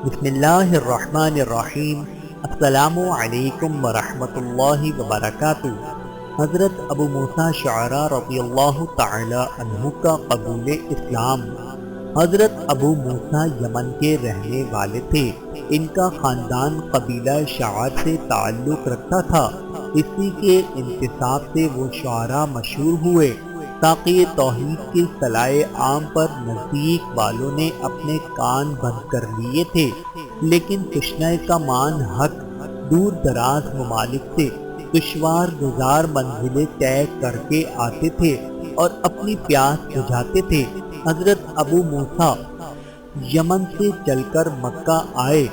بسم اللہ الرحمن الرحیم۔ السلام علیکم ورحمۃ اللہ وبرکاتہ۔ حضرت ابو موسیٰ شعراء رضی اللہ تعالی عنہ کا قبول اسلام۔ حضرت ابو موسیٰ یمن کے رہنے والے تھے۔ ان کا خاندان قبیلہ شعار سے تعلق رکھتا تھا۔ اسی کے انتساب سے وہ شعراء مشہور ہوئے۔ تاکہ توحید کی صلاح عام پر نزدیک والوں نے اپنے کان بند کر لیے تھے، لیکن تشنہ کا مان حق دور دراز ممالک سے دشوار گزار منزلیں طے کر کے آتے تھے اور اپنی پیاس بجھاتے تھے۔ حضرت ابو موسیٰ یمن سے چل کر مکہ آئے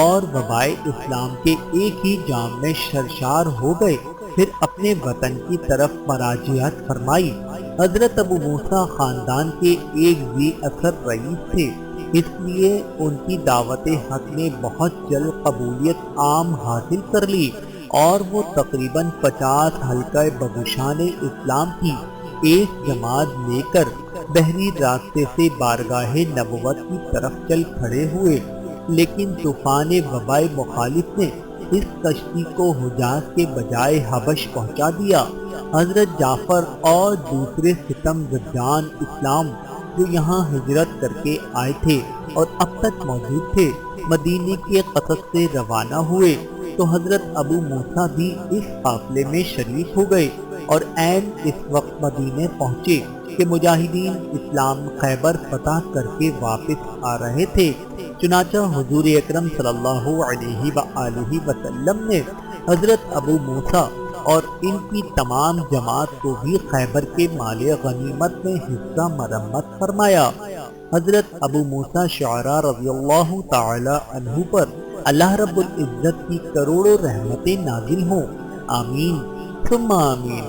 اور وبائے اسلام کے ایک ہی جام میں سرشار ہو گئے، پھر اپنے وطن کی طرف مراجعت فرمائی۔ حضرت ابو موسیٰ خاندان کے ایک ذی اثر رئیس تھے، اس لیے ان کی دعوت حق نے بہت جلد قبولیت عام حاصل کر لی اور وہ تقریباً 50 حلقہ بگوشان اسلام کی ایک جماعت لے کر بحری راستے سے بارگاہ نبوت کی طرف چل کھڑے ہوئے، لیکن طوفان وبائے مخالف نے اس کشتی کو حجاز کے بجائے حبش پہنچا دیا۔ حضرت جعفر اور دوسرے ستم زدگان اسلام جو یہاں ہجرت کر کے آئے تھے اور اب تک موجود تھے، مدینے کے قصد سے روانہ ہوئے تو حضرت ابو موسیٰ بھی اس قافلے میں شریک ہو گئے اور عین اس وقت مدینے پہنچے کہ مجاہدین اسلام خیبر فتح کر کے واپس آ رہے تھے۔ چنانچہ حضور اکرم صلی اللہ علیہ وآلہ وسلم نے حضرت ابو موسیٰ اور ان کی تمام جماعت کو بھی خیبر کے مال غنیمت میں حصہ مرمت فرمایا۔ حضرت ابو موسیٰ شعراء رضی اللہ تعالی عنہ پر اللہ رب العزت کی کروڑوں رحمتیں نازل ہوں، آمین ثم آمین۔